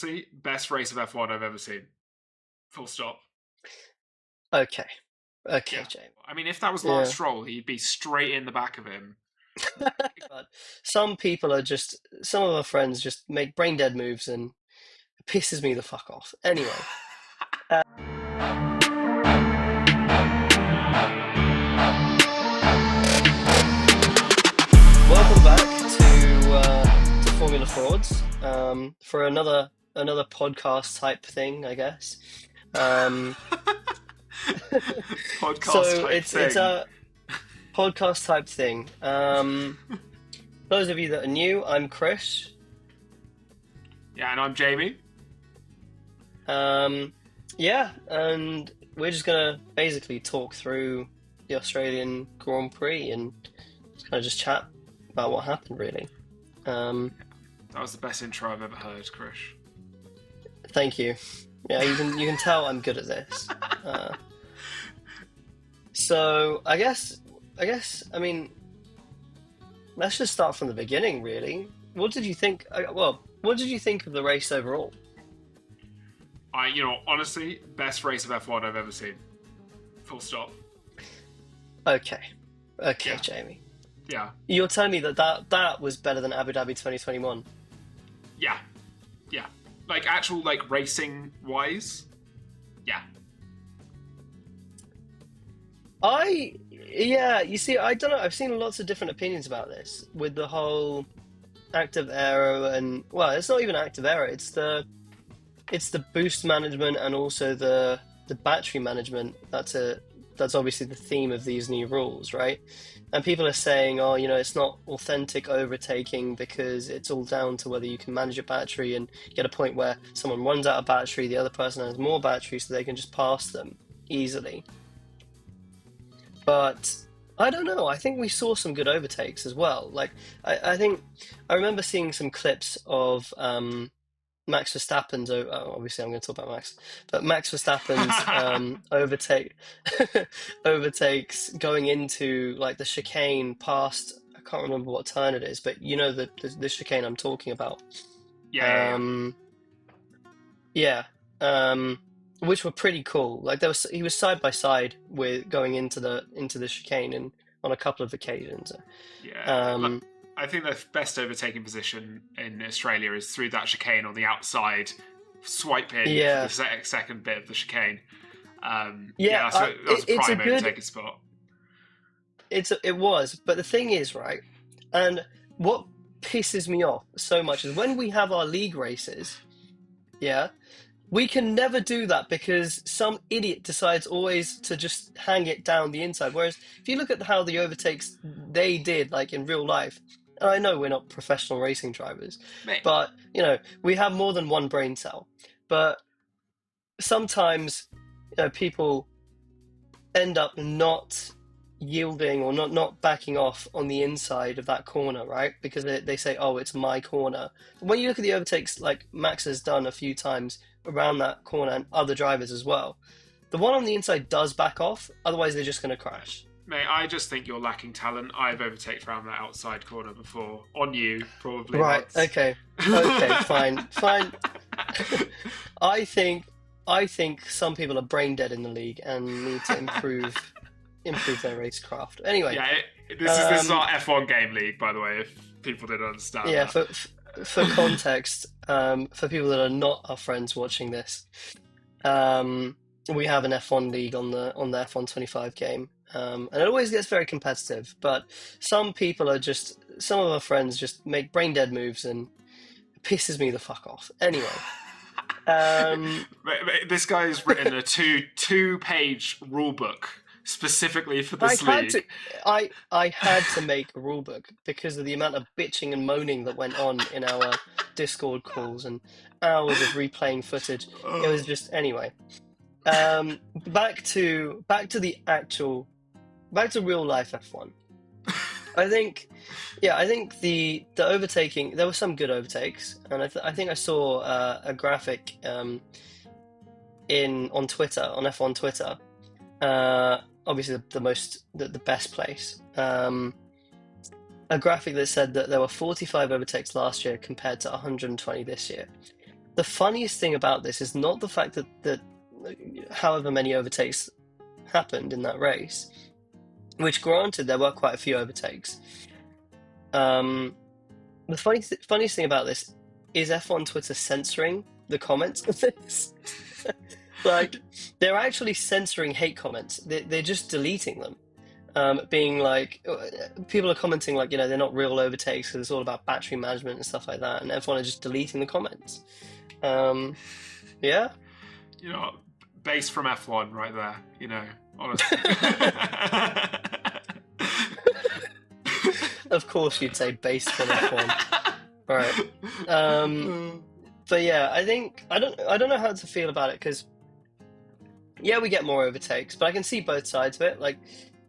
See, best race of F1 I've ever seen. Full stop. Okay. Okay, Yeah. Jamie. I mean, if that was Lance Yeah. Stroll, he'd be straight in the back of him. But some people are just, some of our friends just make brain dead moves and it pisses me the fuck off. Anyway, uh, welcome back to Formula Frauds for another podcast type thing, I guess. Um, Podcast so type it's thing. a podcast type thing. Those of you that are new, I'm Krish. Yeah, and I'm Jamie. Yeah, and we're just gonna basically talk through the Australian Grand Prix and kind of just chat about what happened, really. Um, That was the best intro I've ever heard, Krish. Thank you. Yeah, you can tell I'm good at this. Uh, so I mean, let's just start from the beginning, really. What did you think? What did you think of the race overall? Honestly, best race of F1 I've ever seen. Full stop. Okay, okay, Yeah, Jamie. yeah, You're telling me that was better than Abu Dhabi 2021? yeah, yeah. Like actual racing wise, yeah. Yeah, you see, I don't know. I've seen lots of different opinions about this with the whole active aero and well, it's not even active aero. It's the boost management and also the battery management. That's obviously the theme of these new rules, right? And people are saying, oh, it's not authentic overtaking because it's all down to whether you can manage your battery and get a point where someone runs out of battery, the other person has more battery, so they can just pass them easily. But I don't know. I think we saw some good overtakes as well. Like I think I remember seeing some clips of Max Verstappen's. Obviously, I'm going to talk about Max, but Max Verstappen's overtake overtakes going into like the chicane past. I can't remember what turn it is, but you know the chicane I'm talking about. Yeah. Um, yeah. Um, which were pretty cool. Like he was side by side with going into the chicane and on a couple of occasions. Yeah, look, Um, I think the best overtaking position in Australia is through that chicane on the outside, swipe in for the yeah, second bit of the chicane. yeah. That was a It's a prime good. overtaking spot. It was, but the thing is, right? And what pisses me off so much is when we have our league races. Yeah, we can never do that because some idiot decides always to just hang it down the inside. Whereas if you look at how the overtakes they did, like in real life, and I know we're not professional racing drivers, Mate, but we have more than one brain cell. But sometimes, people end up not yielding or not backing off on the inside of that corner, right? Because they say, oh, it's my corner. When you look at the overtakes, like Max has done a few times around that corner and other drivers as well, the one on the inside does back off. Otherwise, they're just going to crash. mate, I just think you're lacking talent. I've overtaken around that outside corner before. On you, probably Right. once. Okay. Okay. Fine. Fine. I think I think some people are brain dead in the league and need to improve their racecraft. Anyway, Yeah, this is um, our F1 game league, by the way. If people didn't understand yeah, that. for context, for people that are not our friends watching this, um, we have an F1 league on the F1 25 game, and it always gets very competitive. But some of our friends just make brain dead moves, and it pisses me the fuck off. Anyway, um, This guy's written a two-page rule book specifically for I this had to, league. I had to make a rule book because of the amount of bitching and moaning that went on in our Discord calls and hours of replaying footage. It was just anyway. Back to real life F1. I think, yeah, I think the overtaking. There were some good overtakes, and I think I saw a graphic in on Twitter on F1 Twitter. Obviously the best place. A graphic that said that there were 45 overtakes last year compared to 120 this year. the funniest thing about this is not the fact that however many overtakes happened in that race, which granted there were quite a few overtakes. The funniest thing about this is F1 Twitter censoring the comments of this. Like, they're actually censoring hate comments. They're just deleting them. Being like, people are commenting like, they're not real overtakes because it's all about battery management and stuff like that, and F1 are just deleting the comments. Yeah. Base from F1 right there, honestly. Of course you'd say base from F1. All right. But yeah, I think I don't know how to feel about it, because yeah, we get more overtakes, but I can see both sides of it. Like,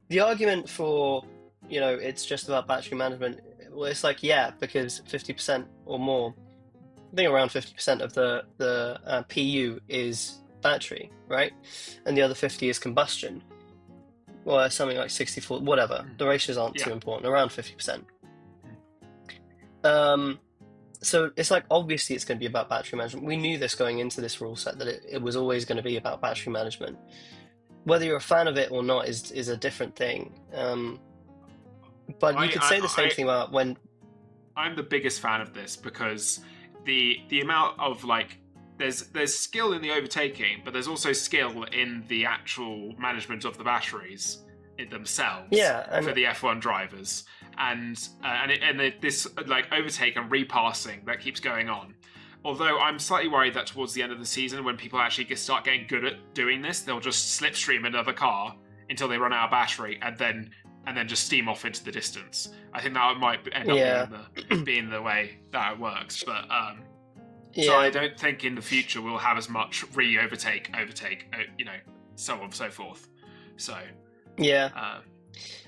the argument for, it's just about battery management, well, it's like, yeah, because 50% or more, I think around 50% of the PU is battery, right? And the other 50 is combustion. Or something like 64, whatever. The ratios aren't too important, around 50%. So it's like, obviously it's going to be about battery management. We knew this going into this rule set, that it was always going to be about battery management. Whether you're a fan of it or not is a different thing. But you could say the same thing about when... I'm the biggest fan of this, because the amount of, like, there's skill in the overtaking, but there's also skill in the actual management of the batteries themselves for the F1 drivers. And this like overtake and repassing that keeps going on. Although I'm slightly worried that towards the end of the season, when people actually start getting good at doing this, they'll just slipstream another car until they run out of battery, and then just steam off into the distance. I think that might end up being the way that it works. But so I don't think in the future we'll have as much overtake, so on and so forth. So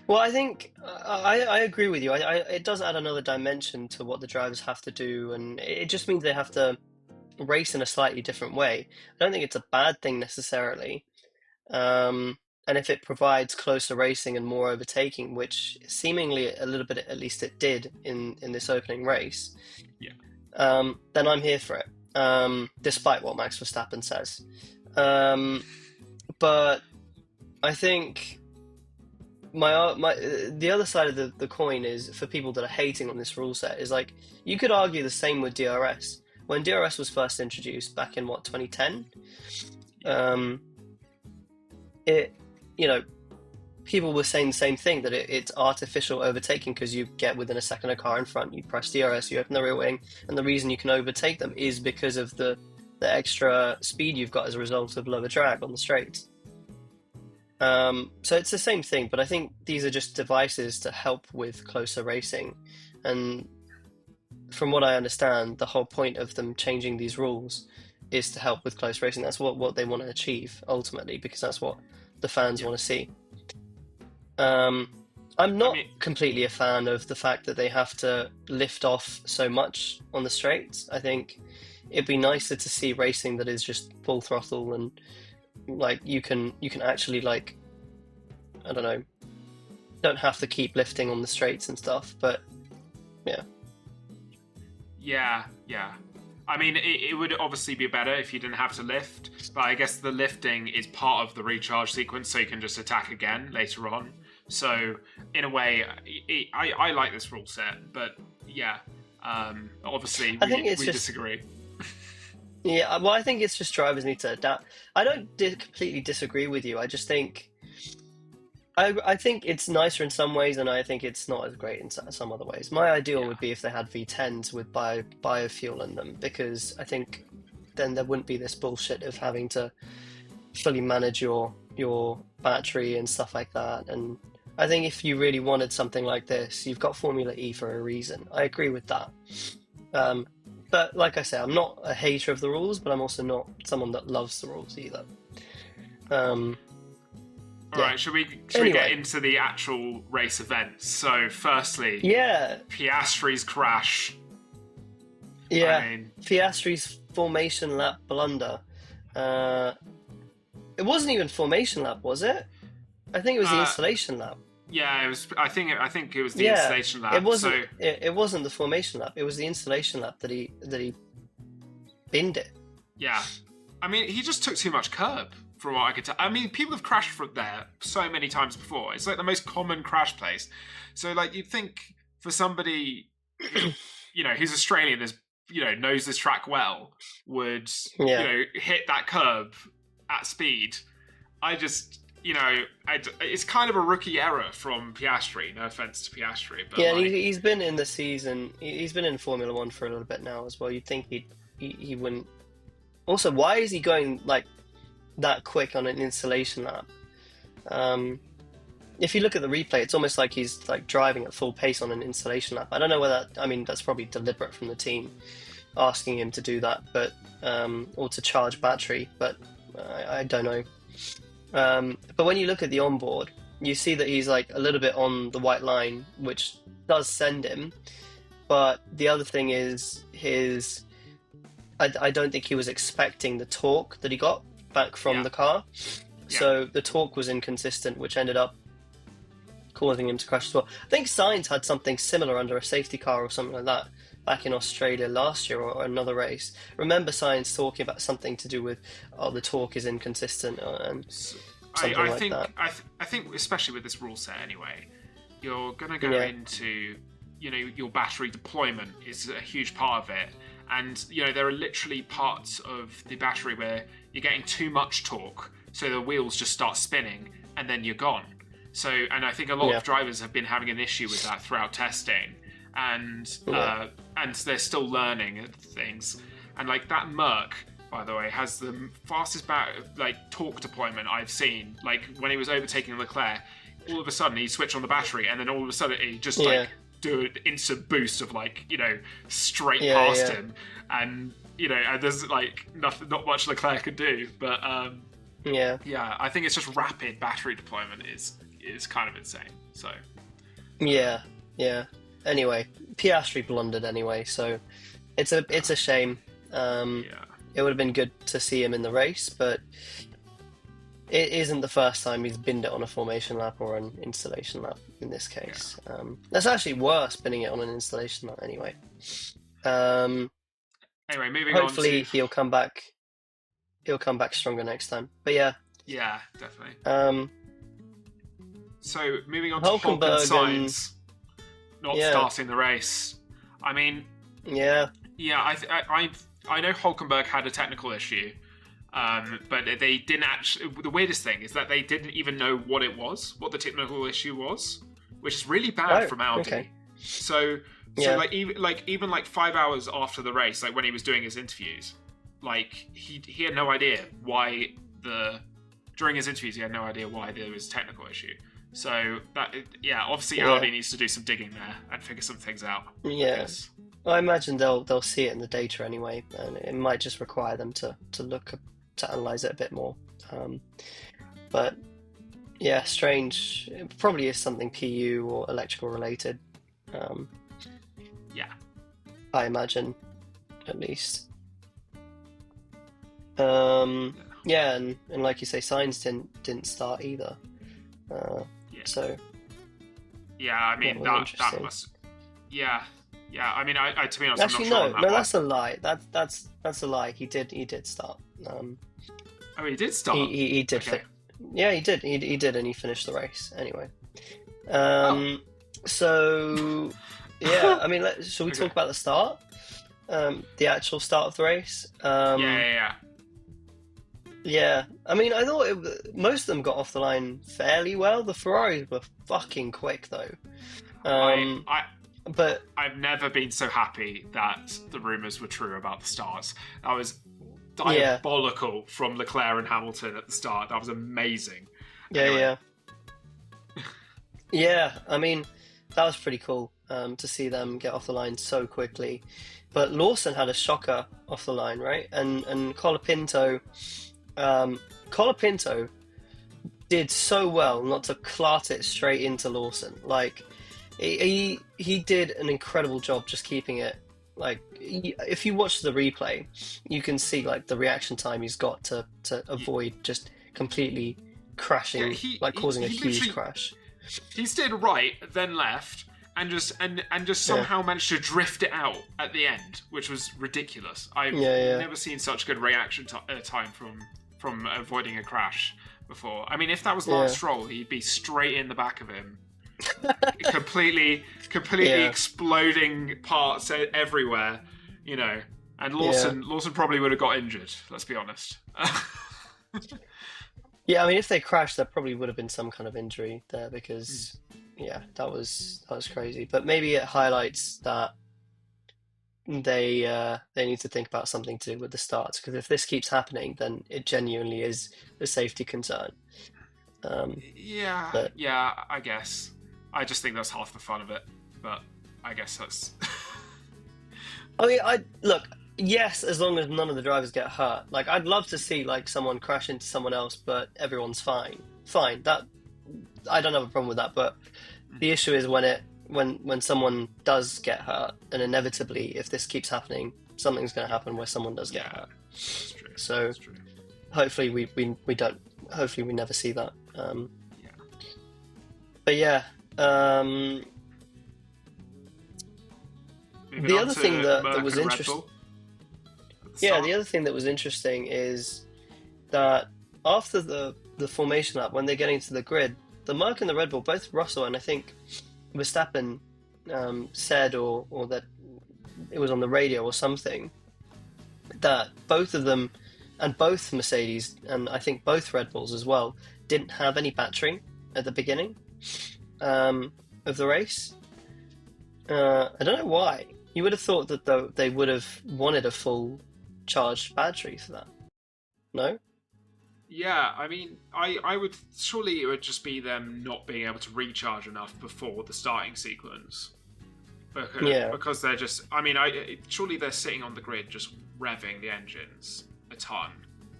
well, I think I agree with you. It does add another dimension to what the drivers have to do, and it just means they have to race in a slightly different way. I don't think it's a bad thing necessarily. And if it provides closer racing and more overtaking, which seemingly a little bit at least it did in this opening race, then I'm here for it, despite what Max Verstappen says. But I think the other side of the coin is, for people that are hating on this rule set, is like, you could argue the same with DRS. When DRS was first introduced back in 2010, people were saying the same thing, that it's artificial overtaking because you get within a second of car in front, you press DRS, you open the rear wing, and the reason you can overtake them is because of the extra speed you've got as a result of lower drag on the straights. So it's the same thing, but I think these are just devices to help with closer racing. And from what I understand, the whole point of them changing these rules is to help with close racing. That's what they want to achieve ultimately, because that's what the fans want to see. I'm not completely a fan of the fact that they have to lift off so much on the straights. I think it'd be nicer to see racing that is just full throttle, and like you can actually, like, I don't know, don't have to keep lifting on the straights and stuff. But yeah. I mean, it would obviously be better if you didn't have to lift, but I guess the lifting is part of the recharge sequence, so you can just attack again later on. So in a way, I like this rule set, but obviously we disagree. Yeah, well, I think it's just drivers need to adapt. I don't completely disagree with you. I just think I think it's nicer in some ways, and I think it's not as great in some other ways. My ideal would be if they had V10s with biofuel in them, because I think then there wouldn't be this bullshit of having to fully manage your battery and stuff like that. And I think if you really wanted something like this, you've got Formula E for a reason. I agree with that. But like I say, I'm not a hater of the rules, but I'm also not someone that loves the rules either. All right, should we get into the actual race events? So, firstly, Piastri's crash. Yeah, Piastri's formation lap blunder. It wasn't even formation lap, was it? I think it was the installation lap. Yeah, it was. I think it was the installation lap. It wasn't. It wasn't the formation lap. It was the installation lap that he binned it. Yeah. I mean, he just took too much curb, from what I could tell. I mean, people have crashed from there so many times before. It's like the most common crash place. So, like, you'd think for somebody, who's Australian, knows this track well, would, hit that curb at speed. It's kind of a rookie error from Piastri. No offense to Piastri, but he's been in the season. He's been in Formula One for a little bit now as well. You'd think he wouldn't. Also, why is he going like that quick on an installation lap? If you look at the replay, it's almost like he's like driving at full pace on an installation lap. I don't know whether that's probably deliberate from the team asking him to do that, but or to charge battery, but I don't know. But when you look at the onboard, you see that he's like a little bit on the white line, which does send him. But the other thing is I don't think he was expecting the torque that he got back from the car. Yeah. So the torque was inconsistent, which ended up causing him to crash as well. I think Sainz had something similar under a safety car or something like that back in Australia last year or another race. Remember Sainz talking about something to do with the torque is inconsistent and something like that. I think especially with this rule set anyway, you're going to go into your battery deployment is a huge part of it. And, there are literally parts of the battery where you're getting too much torque, so the wheels just start spinning, and then you're gone. So, and I think a lot of drivers have been having an issue with that throughout testing, and they're still learning things. And, like, that Merc, by the way, has the fastest torque deployment I've seen. Like, when he was overtaking Leclerc, all of a sudden he switched on the battery, and then all of a sudden he just, do an instant boost of straight past him, and and there's not much Leclerc could do, but I think it's just rapid battery deployment is kind of insane. So anyway, Piastri blundered anyway, so it's a shame. It would have been good to see him in the race, but it isn't the first time he's binned it on a formation lap or an installation lap in this case. That's actually worse, binning it on an installation lap anyway. Anyway, moving hopefully on to... he'll come back stronger next time. But yeah, definitely. So moving on to Hulkenberg and Sainz not starting the race. I mean, I know Hulkenberg had a technical issue. But they didn't actually. The weirdest thing is that they didn't even know what the technical issue was, which is really bad from Audi. Okay. So even 5 hours after the race, like when he was doing his interviews, like he had no idea why during his interviews he had no idea why there was a technical issue. So obviously Audi needs to do some digging there and figure some things out. Yeah. I imagine they'll see it in the data anyway, and it might just require them to analyze it a bit more. But yeah, strange. It probably is something PU or electrical related. I imagine, at least. And like you say, Sainz didn't start either. So. Yeah, I mean that must. Yeah. I mean, I to be honest, actually, I'm not sure. No, that's a lie. That's a lie. He did start. He did start. He did. Okay. He did. He did, and he finished the race anyway. So I mean, shall we talk about the start? The actual start of the race. Yeah. I mean, I thought most of them got off the line fairly well. The Ferraris were fucking quick though. But I've never been so happy that the rumours were true about the starts. That was diabolical from Leclerc and Hamilton at the start. That was amazing. Yeah. I mean, that was pretty cool to see them get off the line so quickly. But Lawson had a shocker off the line, right? And Colapinto did so well not to clart it straight into Lawson. Like, he did an incredible job just keeping it. Like, if you watch the replay, you can see like the reaction time he's got to avoid just completely crashing, causing a huge crash. He steered right, then left, and just somehow managed to drift it out at the end, which was ridiculous. I've never seen such good reaction time from avoiding a crash before. I mean, if that was Lance Stroll, he'd be straight in the back of him, completely exploding parts everywhere, you know. And Lawson probably would have got injured. Let's be honest. Yeah, I mean, if they crashed, there probably would have been some kind of injury there because, that was crazy. But maybe it highlights that they need to think about something to do with the starts, because if this keeps happening, then it genuinely is a safety concern. I guess. I just think that's half the fun of it, but I guess that's. I mean, yes, as long as none of the drivers get hurt. Like, I'd love to see like someone crash into someone else, but everyone's fine. That I don't have a problem with that. But the issue is when someone does get hurt, and inevitably, if this keeps happening, something's going to happen where someone does get hurt. That's true. So that's true. Hopefully we don't. Hopefully we never see that. But yeah. The other thing that was interesting. Yeah, the other thing that was interesting is that after the formation lap, when they're getting to the grid, the Merc and the Red Bull, both Russell and I think Verstappen said, or that it was on the radio or something, that both of them, and both Mercedes and I think both Red Bulls as well, didn't have any battery at the beginning of the race. I don't know why. You would have thought that they would have wanted a full charged battery for that. No? Yeah, I mean, I would surely it would just be them not being able to recharge enough before the starting sequence. Because they're just, I mean, surely they're sitting on the grid just revving the engines a ton,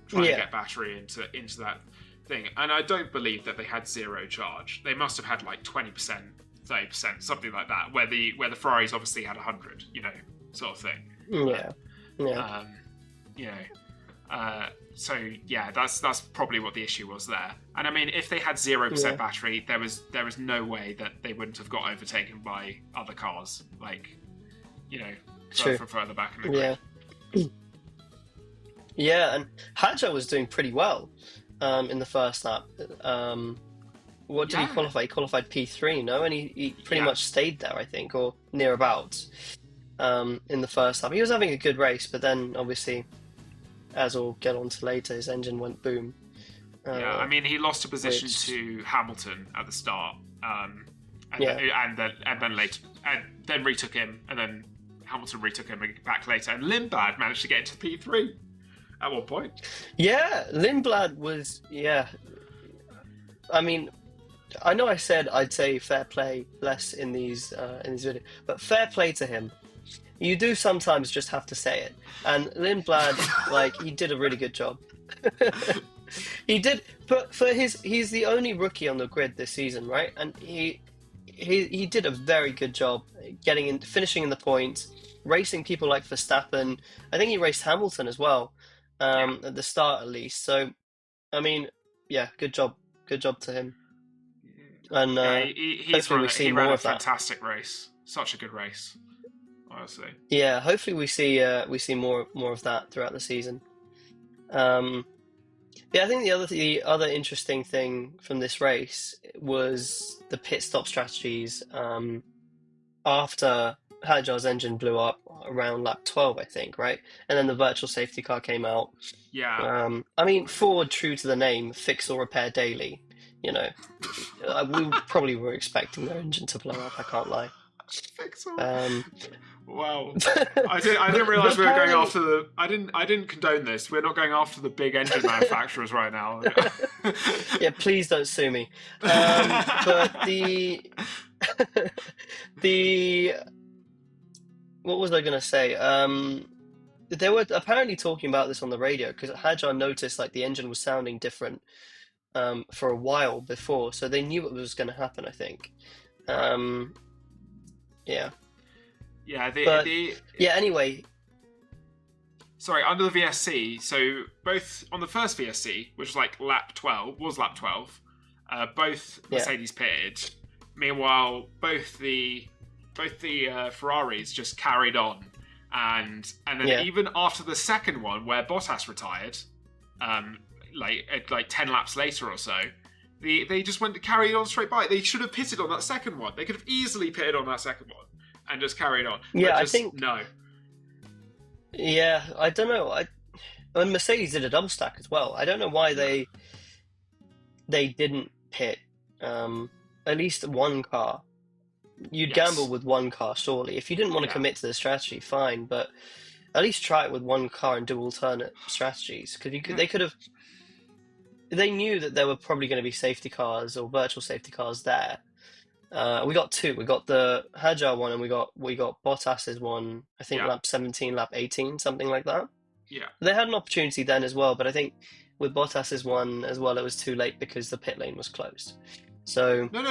trying to get battery into that thing. And I don't believe that they had zero charge. They must have had like 20%, 30%, something like that, where the Ferraris obviously had 100, sort of thing. So yeah, that's probably what the issue was there. And I mean, if they had 0% battery, there was no way that they wouldn't have got overtaken by other cars, like, from further back in the grid. Yeah, and Hadjar was doing pretty well in the first lap. What did he qualify? He qualified P3, no? And he pretty much stayed there, I think, or near about in the first lap. He was having a good race, but then obviously, as we'll get on to later, his engine went boom. I mean, he lost a position to Hamilton at the start, and then retook him, and then Hamilton retook him back later, and Lindblad managed to get into P3 at one point. Yeah, Lindblad was I mean, I know I said I'd say fair play less in these videos, but fair play to him. You do sometimes just have to say it. And Lindblad, he did a really good job. He did, but he's the only rookie on the grid this season, right? And he did a very good job finishing in the points, racing people like Verstappen. I think he raced Hamilton as well, at the start at least. So, I mean, good job to him. And he ran a fantastic race, such a good race. Honestly. Yeah, hopefully we see more of that throughout the season. I think the other interesting thing from this race was the pit stop strategies after Hadjar's engine blew up around lap 12, I think, right? And then the virtual safety car came out. Yeah. I mean, Ford, true to the name, fix or repair daily. We probably were expecting their engine to blow up. I can't lie. Wow, I didn't realize we were going after the. I didn't condone this. We're not going after the big engine manufacturers right now. Yeah, please don't sue me. But the what was I going to say? They were apparently talking about this on the radio because Hadjar noticed the engine was sounding different for a while before, so they knew what was going to happen. I think. Anyway. Sorry, under the VSC, so both on the first VSC, which was lap 12, both Mercedes pitted. Meanwhile, both the Ferraris just carried on, and then even after the second one where Bottas retired, like 10 laps later or so, they just went to carry on straight by. They should have pitted on that second one. They could have easily pitted on that second one and just carried on. Yeah, I think no. Yeah, I don't know. And Mercedes did a double stack as well. I don't know why they didn't pit at least one car. You'd gamble with one car, surely. If you didn't want to commit to the strategy, fine, but at least try it with one car and do alternate strategies. Because they could have. They knew that there were probably going to be safety cars or virtual safety cars there. We got two. We got the Hajar one, and we got Bottas's one. I think lap 17, lap 18, something like that. Yeah, they had an opportunity then as well, but I think with Bottas's one as well, it was too late because the pit lane was closed. So but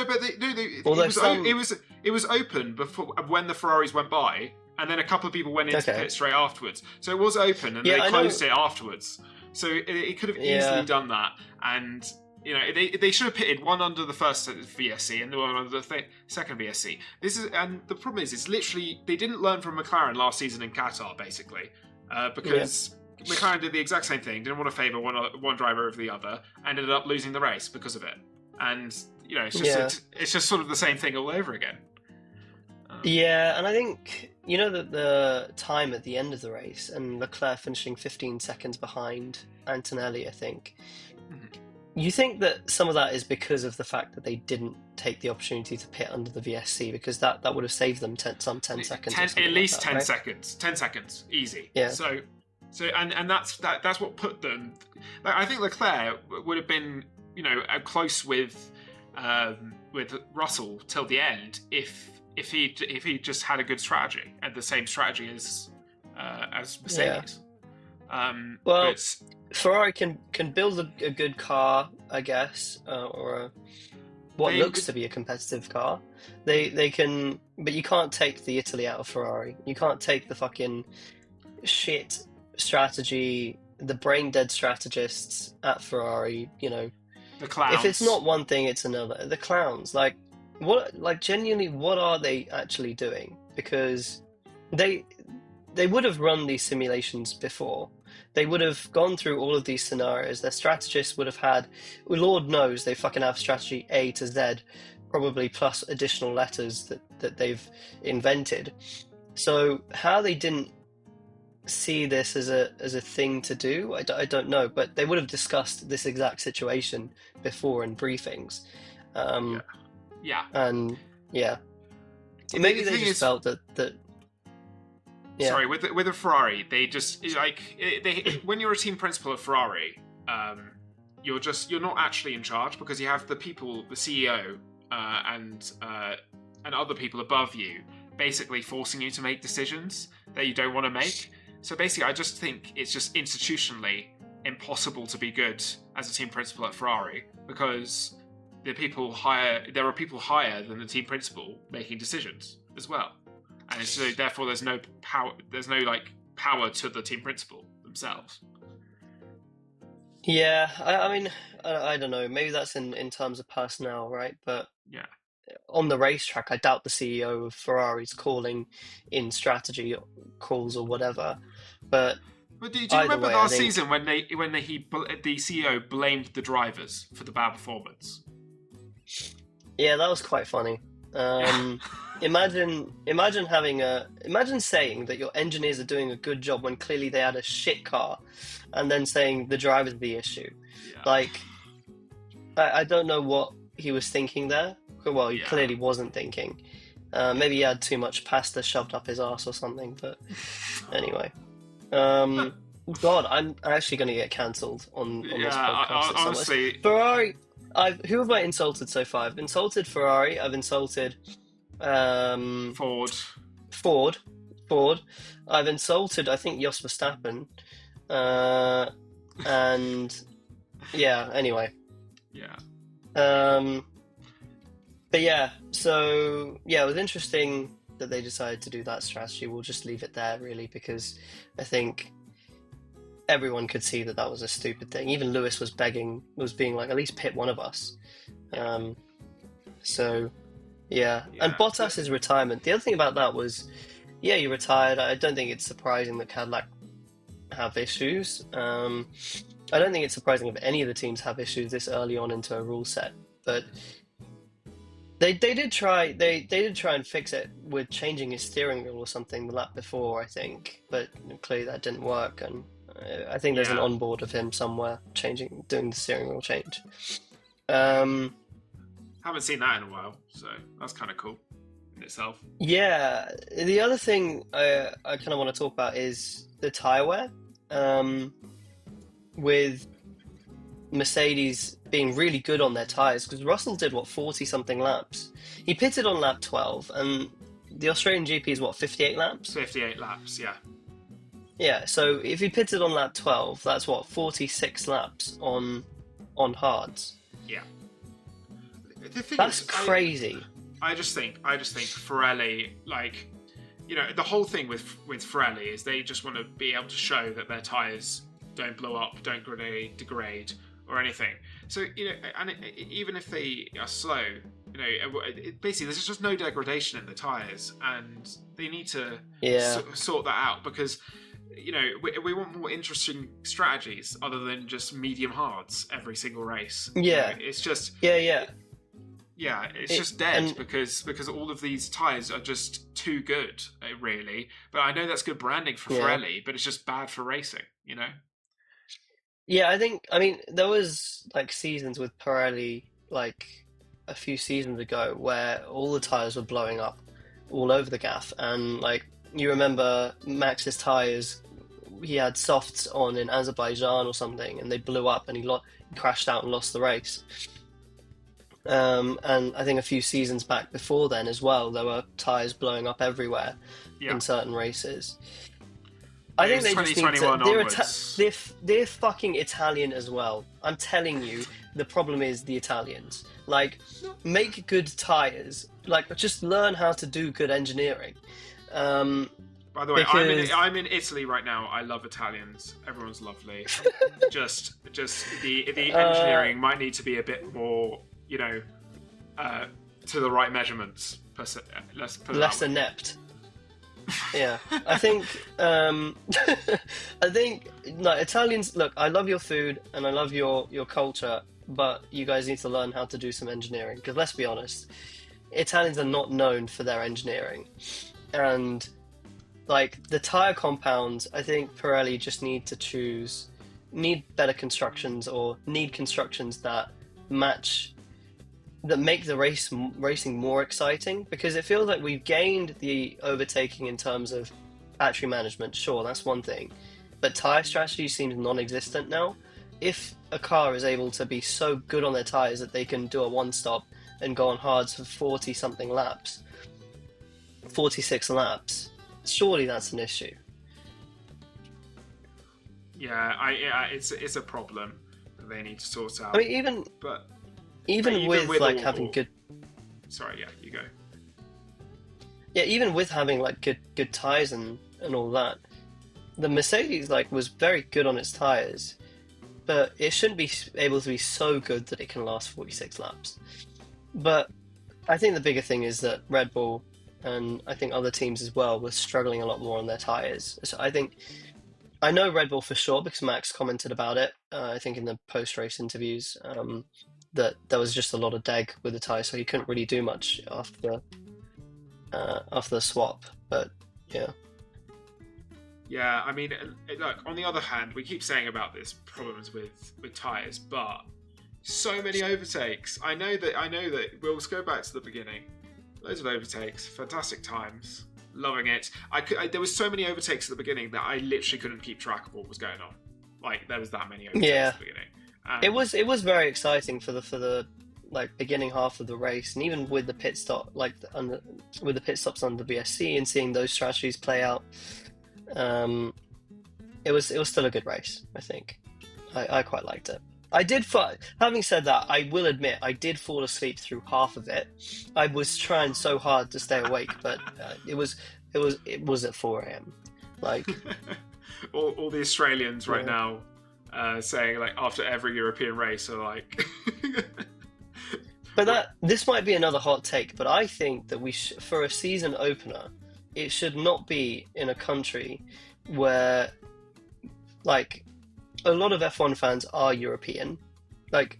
it was open before when the Ferraris went by, and then a couple of people went into the pit straight afterwards. So it was open, and they closed it afterwards. So it could have easily done that, and they should have pitted one under the first VSC and the one under the second VSC. And the problem is, it's literally they didn't learn from McLaren last season in Qatar, basically, because McLaren did the exact same thing, didn't want to favour one driver over the other, and ended up losing the race because of it. And it's just sort of the same thing all over again. And I think the time at the end of the race and Leclerc finishing 15 seconds behind Antonelli, I think. Mm-hmm. You think that some of that is because of the fact that they didn't take the opportunity to pit under the VSC, because that would have saved them 10 seconds. At least 10 seconds. 10 seconds, easy. Yeah. So and that's what put them. Like, I think Leclerc would have been close with Russell till the end if he just had a good strategy and the same strategy as Mercedes. Ferrari can build a good car, I guess, or what looks to be a competitive car. They can, but you can't take the Italy out of Ferrari. You can't take the fucking shit strategy, the brain dead strategists at Ferrari. The clowns. If it's not one thing, it's another. The clowns, genuinely, what are they actually doing? Because they would have run these simulations before. They would have gone through all of these scenarios. Their strategists would have had, Lord knows, they fucking have strategy A to Z, probably plus additional letters that they've invented. So how they didn't see this as a thing to do, I don't know. But they would have discussed this exact situation before in briefings. And maybe they just felt that. Yeah. Sorry, with a Ferrari, they just when you're a team principal at Ferrari, you're not actually in charge, because you have the people, the CEO, and other people above you, basically forcing you to make decisions that you don't want to make. So basically, I just think it's just institutionally impossible to be good as a team principal at Ferrari, because there are people higher than the team principal making decisions as well. And so therefore there's no power power to the team principal themselves. Yeah, I mean, I don't know, maybe that's in terms of personnel, right? But on the racetrack, I doubt the CEO of Ferrari's calling in strategy calls or whatever. But do you remember last season when the CEO blamed the drivers for the bad performance? Yeah, that was quite funny. Imagine saying that your engineers are doing a good job when clearly they had a shit car, and then saying the driver's the issue. Yeah. I don't know what he was thinking there. Well, he clearly wasn't thinking. Maybe he had too much pasta shoved up his arse or something. But anyway, God, I'm actually going to get cancelled on this podcast. Honestly, Ferrari. Who have I insulted so far? I've insulted Ferrari. I've insulted Ford. I've insulted, I think, Jos Verstappen. And anyway. Yeah. But so it was interesting that they decided to do that strategy. We'll just leave it there, really, because I think everyone could see that was a stupid thing. Even Lewis was being like, at least pit one of us. Yeah, and Yeah. Bottas's retirement. The other thing about that was, yeah, he retired. I don't think it's surprising that Cadillac have issues. I don't think it's surprising if any of the teams have issues this early on into a rule set, but they did try they did try and fix it with changing his steering wheel or something the lap before, I think, but clearly that didn't work. And I think there's an Yeah. onboard of him somewhere doing the steering wheel change. Um, Haven't seen that in a while, so that's kind of cool in itself. yeah, the other thing I kind of want to talk about is the tyre wear. With Mercedes being really good on their tyres, because Russell did, what, 40 something laps? He pitted on lap 12, and the Australian GP is, what, 58 laps? 58 laps, yeah. Yeah, so if he pitted on lap 12, that's what, 46 laps on hards. Yeah. The thing That's is, crazy. I just think Pirelli, like, you know, the whole thing with Pirelli is they just want to be able to show that their tyres don't blow up, don't degrade, or anything. So, you know, and even if they are slow, you know, basically there's just no degradation in the tyres, and they need to sort that out, because, you know, we want more interesting strategies other than just medium hards every single race. Yeah. You know, it's just... Yeah. it's just dead because all of these tyres are just too good, really. But I know that's good branding for Pirelli, but it's just bad for racing, you know? Yeah, I mean, there was like seasons with Pirelli, like a few seasons ago, where all the tyres were blowing up all over the gaff. And like, you remember Max's tyres, he had softs on in Azerbaijan or something, and they blew up and he crashed out and lost the race. And I think a few seasons back before then as well, there were tyres blowing up everywhere in certain races. I think they just need to. They're fucking Italian as well. I'm telling you, the problem is the Italians. Like, make good tyres. Like, just learn how to do good engineering. By the way, I'm in Italy right now. I love Italians. Everyone's lovely. just the engineering might need to be a bit more, you know, to the right measurements. Less inept. Yeah, I think like Italians. Look, I love your food and I love your culture, but you guys need to learn how to do some engineering, because let's be honest, Italians are not known for their engineering. And like the tire compounds, I think Pirelli just need better constructions, or need constructions that make the racing more exciting, because it feels like we've gained the overtaking in terms of battery management. Sure, that's one thing, but tire strategy seems non-existent now. If a car is able to be so good on their tires that they can do a one-stop and go on hards for 40 something laps, 46 laps, surely that's an issue. Yeah, it's a problem that they need to sort out. I mean, even with like having good... Sorry, yeah, you go. Yeah, even with having like good tires and all that, the Mercedes like was very good on its tires, but it shouldn't be able to be so good that it can last 46 laps. But I think the bigger thing is that Red Bull, and I think other teams as well, were struggling a lot more on their tires. So I know Red Bull for sure, because Max commented about it, I think in the post-race interviews, that there was just a lot of deg with the tyre, so he couldn't really do much after the swap. But yeah, I mean, look, on the other hand, we keep saying about this problems with tyres, but so many overtakes. I know that we'll just go back to the beginning. Loads of overtakes, fantastic times, loving it. There was so many overtakes at the beginning that I literally couldn't keep track of what was going on. Like, there was that many overtakes at the beginning. It was very exciting for the like beginning half of the race, and even with the pit stop, like with the pit stops under BSC and seeing those strategies play out, it was still a good race. I think I quite liked it. Having said that, I will admit I did fall asleep through half of it. I was trying so hard to stay awake, but it was at 4 a.m. Like all the Australians right now saying, like, after every European race are like But this might be another hot take, but I think that for a season opener, it should not be in a country where, like, a lot of F1 fans are European. Like,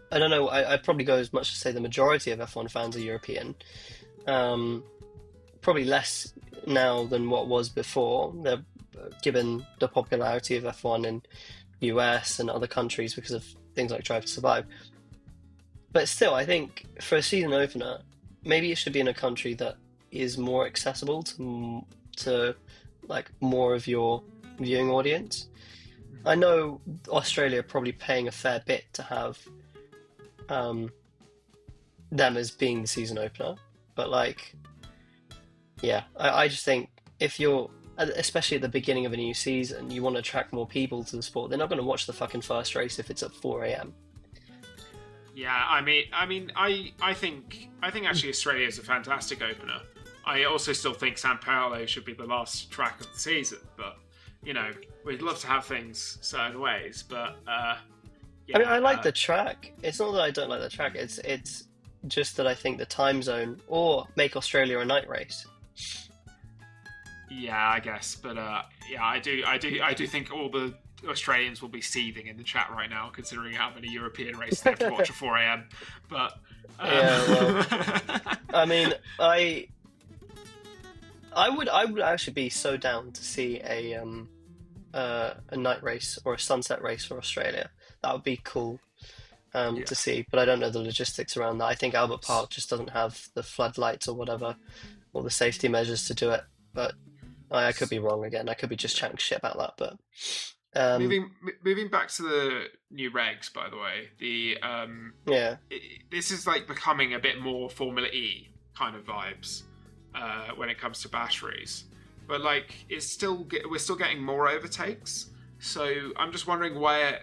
I don't know, I'd probably go as much as say the majority of F1 fans are European. Probably less now than what was before, given the popularity of F1 in US and other countries because of things like Drive to Survive. But still, I think for a season opener, maybe it should be in a country that is more accessible to like more of your viewing audience. I know Australia are probably paying a fair bit to have them as being the season opener, but like, yeah, I just think if you're, especially at the beginning of a new season, you want to attract more people to the sport. They're not going to watch the fucking first race if it's at 4 a.m. Yeah, I think actually Australia is a fantastic opener. I also still think San Paolo should be the last track of the season, but you know, we'd love to have things certain ways. But yeah, I mean, I like the track. It's not that I don't like the track. It's just that I think the time zone, or make Australia a night race. Yeah, I guess, but yeah, I do think all the Australians will be seething in the chat right now, considering how many European races they have to watch at 4 a.m. But yeah, well, I mean, I would actually be so down to see a night race or a sunset race for Australia. That would be cool to see, but I don't know the logistics around that. I think Albert Park just doesn't have the floodlights or whatever, or the safety measures to do it. But I could be wrong again. I could be just chatting shit about that. But moving back to the new regs, by the way, this is like becoming a bit more Formula E kind of vibes when it comes to batteries, but like we're still getting more overtakes. So I'm just wondering why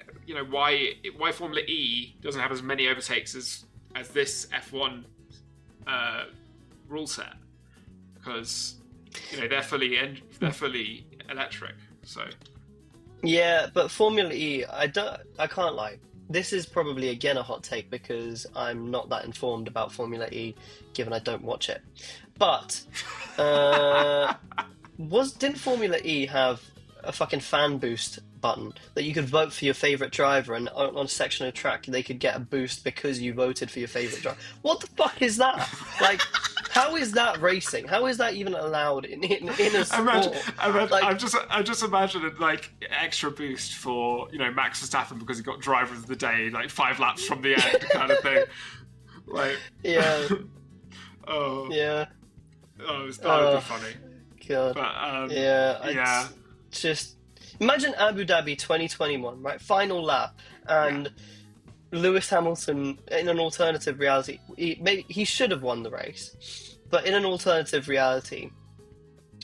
Formula E doesn't have as many overtakes as this F1 rule set, because you know they're fully electric. So yeah, but Formula E, I can't lie. This is probably again a hot take because I'm not that informed about Formula E, given I don't watch it. But didn't Formula E have a fucking fan boost button that you could vote for your favorite driver, and on a section of track they could get a boost because you voted for your favorite driver? What the fuck is that? Like, how is that racing? How is that even allowed in a sport? I'm just imagining like extra boost for, you know, Max Verstappen because he got driver of the day like 5 laps from the end kind of thing. Like, yeah. Oh yeah. Oh, that would be funny. God. But just imagine Abu Dhabi 2021, right? Final lap, and Lewis Hamilton in an alternative reality. He should have won the race, but in an alternative reality,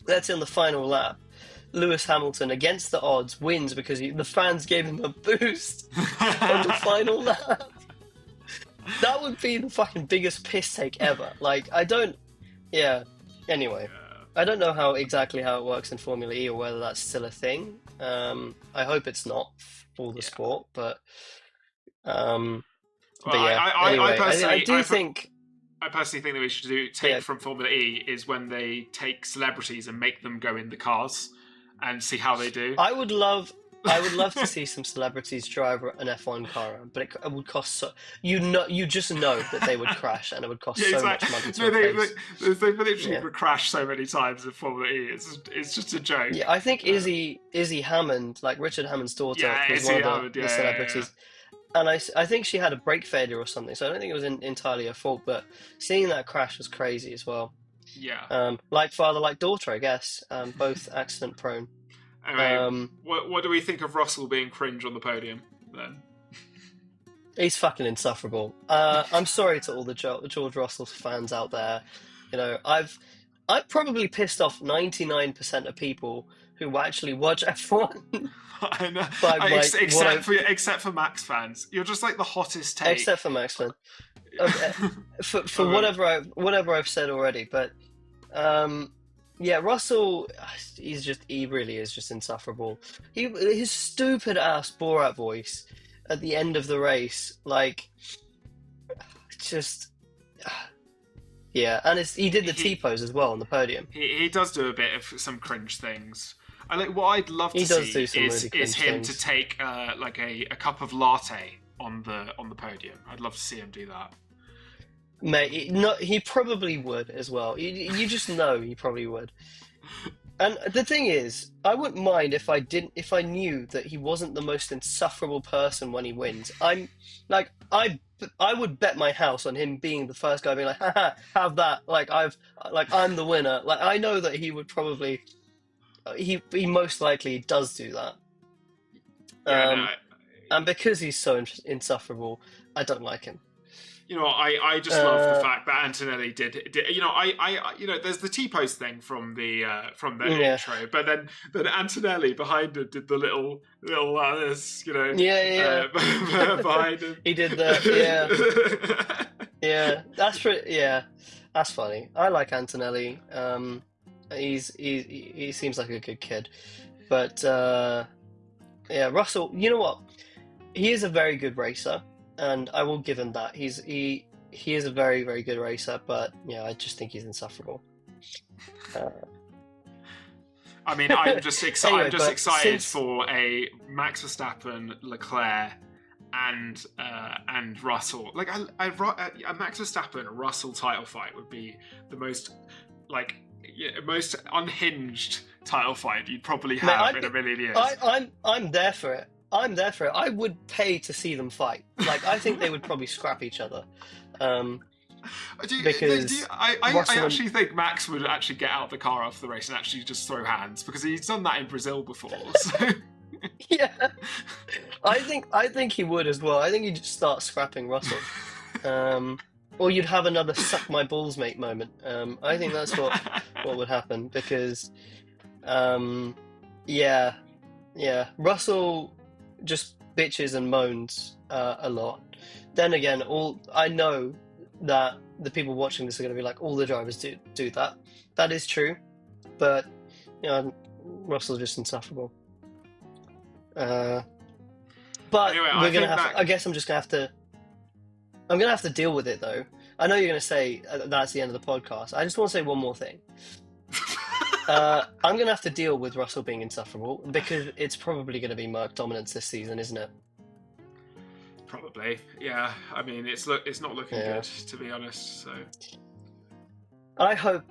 let's say on the final lap, Lewis Hamilton, against the odds, wins because the fans gave him a boost on the final lap. That would be the fucking biggest piss take ever. Like, I don't. Yeah. Anyway. I don't know exactly how it works in Formula E or whether that's still a thing. I hope it's not for the sport, but yeah. Anyway, I personally think that we should take from Formula E is when they take celebrities and make them go in the cars and see how they do. I would love to see some celebrities drive an F1 car around, but it would cost so. You just know that they would crash, and it would cost so much money to replace. They've literally crashed so many times in Formula E. It's just a joke. Yeah, I think Izzy Hammond, like Richard Hammond's daughter, was one of the celebrities. And I think she had a brake failure or something, so I don't think it was entirely her fault. But seeing that crash was crazy as well. Yeah. Like father, like daughter, I guess. Both accident prone. Anyway, what do we think of Russell being cringe on the podium then? He's fucking insufferable. I'm sorry to all the George Russell fans out there. You know, I've probably pissed off 99% of people who actually watch F1. I know. Except for Max fans, you're just like the hottest take. Except for Max fans. Okay. for whatever I've said already, but yeah, Russell, he really is just insufferable. His stupid ass Borat voice at the end of the race, like, just yeah, and he did the T-pose as well on the podium. He does do a bit of some cringe things. What I'd love to see is him to take like a cup of latte on the podium. I'd love to see him do that. Mate, he probably would as well. You just know he probably would. And the thing is, I wouldn't mind if I knew that he wasn't the most insufferable person when he wins. I would bet my house on him being the first guy being like, haha, have that. I'm the winner. Like, I know that he would probably, he most likely does do that. And because he's so insufferable, I don't like him. You know, I just love the fact that Antonelli did. You know, there's the T-pose thing from the intro, but then Antonelli behind it did the little this, you know, behind him. He did that, yeah. That's funny. I like Antonelli. He seems like a good kid, but Russell. You know what? He is a very good racer. And I will give him that. He is a very, very good racer, but I just think he's insufferable. I mean, I'm just excited. Anyway, I'm just excited for a Max Verstappen, Leclerc, and Russell. Like a Max Verstappen Russell title fight would be the most most unhinged title fight you'd probably have in a million years. I'm there for it. I would pay to see them fight. Like, I think they would probably scrap each other. I actually think Max would actually get out of the car after the race and actually just throw hands, because he's done that in Brazil before. So. Yeah, I think he would as well. I think he'd just start scrapping Russell, or you'd have another "suck my balls, mate" moment. I think that's what would happen, because, Russell just bitches and moans a lot. Then again, I know that the people watching this are going to be like, all the drivers do that. That is true, but Russell's just insufferable. But anyway, I guess I'm just gonna have to. I'm gonna have to deal with it, though. I know you're gonna say that's the end of the podcast. I just want to say one more thing. I'm going to have to deal with Russell being insufferable, because it's probably going to be Merc Dominance this season, isn't it? Probably, yeah. I mean, it's not looking good, to be honest. So, I hope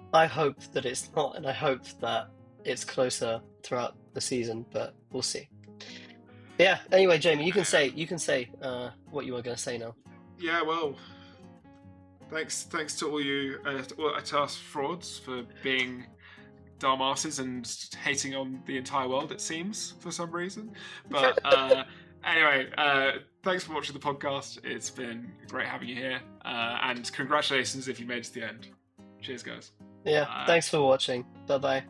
that it's not, and I hope that it's closer throughout the season, but we'll see. Yeah. Anyway, Jamie, you can say what you were going to say now. Yeah. Well, thanks to all you to us frauds for being dumbasses and hating on the entire world, it seems, for some reason. But anyway, thanks for watching the podcast. It's been great having you here, and congratulations if you made it to the end. Cheers, guys. Yeah, thanks for watching. Bye bye.